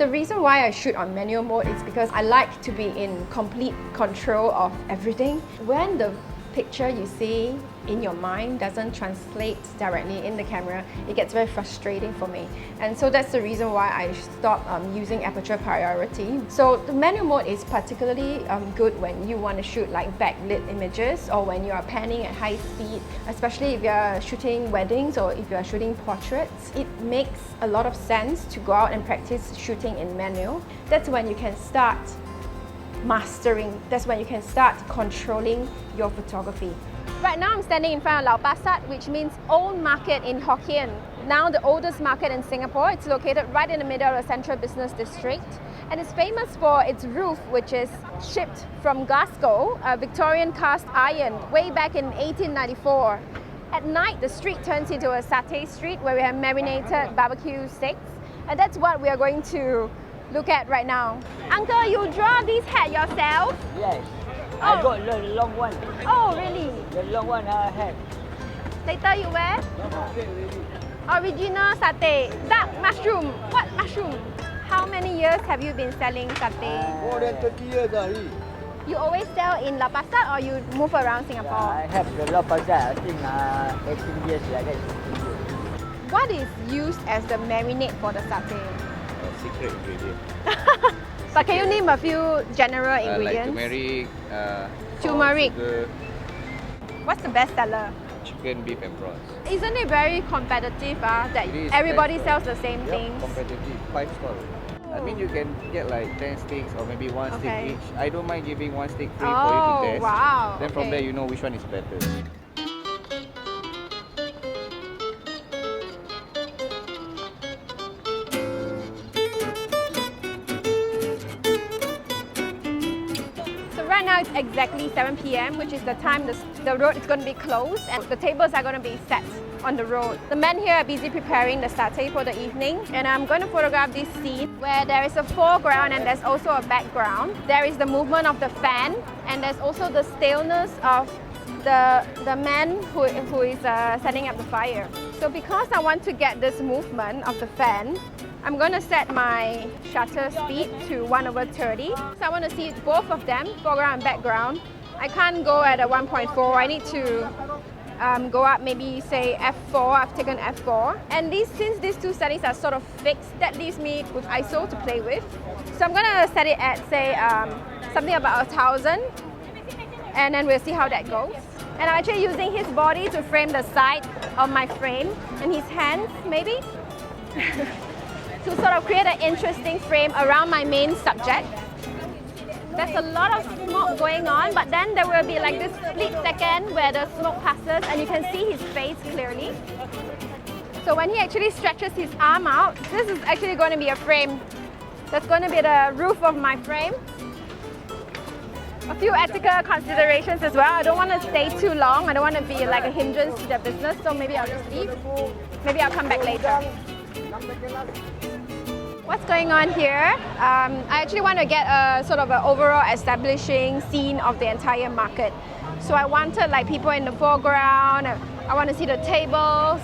The reason why I shoot on manual mode is because I like to be in complete control of everything. When the picture you see in your mind doesn't translate directly in the camera, it gets very frustrating for me. And so that's the reason why I stopped using aperture priority. So the manual mode is particularly good when you want to shoot like backlit images or when you are panning at high speed, especially if you're shooting weddings or if you're shooting portraits. It makes a lot of sense to go out and practice shooting in manual. That's when you can start mastering. That's when you can start controlling your photography. Right now I'm standing in front of Lau Pa Sat, which means old market in Hokkien. Now the oldest market in Singapore. It's located right in the middle of the central business district. And it's famous for its roof, which is shipped from Glasgow, a Victorian cast iron, way back in 1894. At night, the street turns into a satay street where we have marinated barbecue steaks. And that's what we are going to look at right now. Uncle, you draw this hat yourself? Yes. Oh. I got the long one. Oh, really? The long one I have. Later you wear? Original satay. Dark mushroom. What mushroom? How many years have you been selling satay? More than 30 years already. You always sell in Lau Pa Sat or you move around Singapore? I have the Lau Pa Sat, I think 18 years like that. 16 years. What is used as the marinade for the satay? Secret ingredient. But can you name a few general ingredients? Like turmeric, Turmeric. sugar, What's the best seller? chicken, beef and prawns. Isn't it very competitive that It is everybody 10 sells stall. the same Yep, things? competitive. 5 stall. I mean, you can get like 10 sticks or maybe 1 Okay. stick each. I don't mind giving 1 stick free Oh, for you to test. wow. Then from Okay. there, you know which one is better. Right now it's exactly 7 p.m, which is the time the road is going to be closed and the tables are going to be set on the road. The men here are busy preparing the satay for the evening, and I'm going to photograph this scene where there is a foreground and there's also a background. There is the movement of the fan and there's also the stillness of the man who is setting up the fire. So because I want to get this movement of the fan, I'm going to set my shutter speed to 1/30. So I want to see both of them, foreground and background. I can't go at a 1.4. I need to go up maybe say f4. I've taken f4. And since these two settings are sort of fixed, that leaves me with ISO to play with. So I'm going to set it at say something about 1000. And then we'll see how that goes. And I'm actually using his body to frame the side of my frame and his hands maybe. To sort of create an interesting frame around my main subject. There's a lot of smoke going on, but then there will be like this split second where the smoke passes and you can see his face clearly. So when he actually stretches his arm out, this is actually going to be a frame. That's going to be the roof of my frame. A few ethical considerations as well. I don't want to stay too long. I don't want to be like a hindrance to the business, so maybe I'll just leave. Maybe I'll come back later. What's going on here? I actually want to get a sort of an overall establishing scene of the entire market. So I wanted like people in the foreground. I want to see the tables.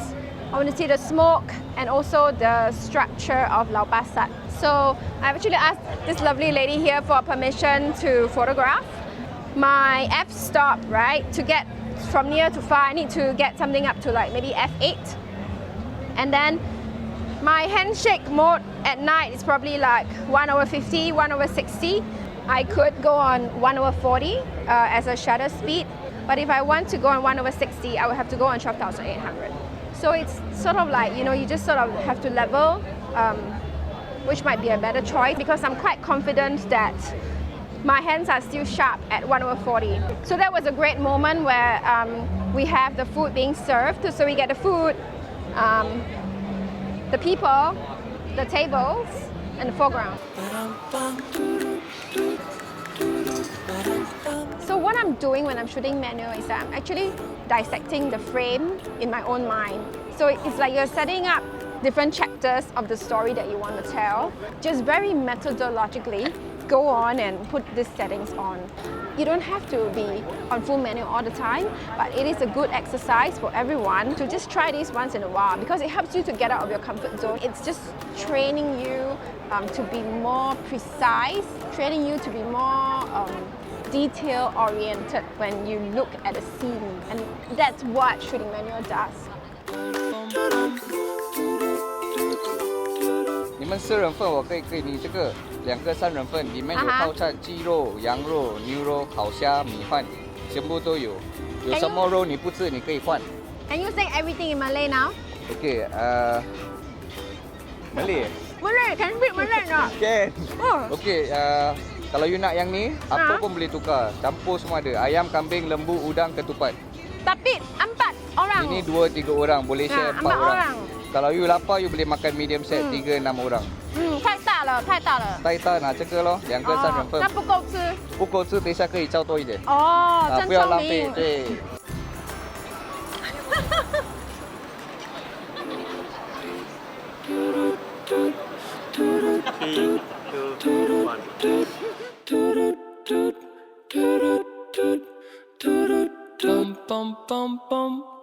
I want to see the smoke and also the structure of Lau Pa Sat. So I've actually asked this lovely lady here for permission to photograph. My f-stop, right? To get from near to far, I need to get something up to like maybe f8. And then my handshake mode at night is probably like 1/50, 1/60. I could go on 1/40 as a shutter speed, but if I want to go on 1/60, I would have to go on 12,800. So it's sort of like, you know, you just sort of have to level, which might be a better choice because I'm quite confident that my hands are still sharp at 1/40. So that was a great moment where we have the food being served. So we get the food, the people, the tables, and the foreground. So what I'm doing when I'm shooting manual is that I'm actually dissecting the frame in my own mind. So it's like you're setting up different chapters of the story that you want to tell, just very methodologically. go on and put these settings on. You don't have to be on full menu all the time, but it is a good exercise for everyone to just try this once in a while because it helps you to get out of your comfort zone. It's just training you to be more precise, training you to be more detail-oriented when you look at a scene, and that's what shooting manual does. 你们4人份，我可以给你这个2个3人份，里面有套餐鸡肉、羊肉、牛肉、烤虾、米饭，全部都有。有什么肉你不吃，你可以换。Can you say everything in Malay now? Okay, Malay. Malay, can you speak Malay not? Can. Okay, kalau you nak yang ni, apa pun boleh tukar. Campur semua ada. Ayam, kambing, lembu, udang, ketupat. Tapi 4 orang. Ini 2-3 orang, boleh share 4 orang. Kalau you lapar, you boleh makan medium set 3-6 orang. 太大了，太大了。太大拿这个咯，2个3人份。那不够吃。不够吃，等一下可以叫多一点。哦，真不要浪聪明。费，对。Bum bum bum bum.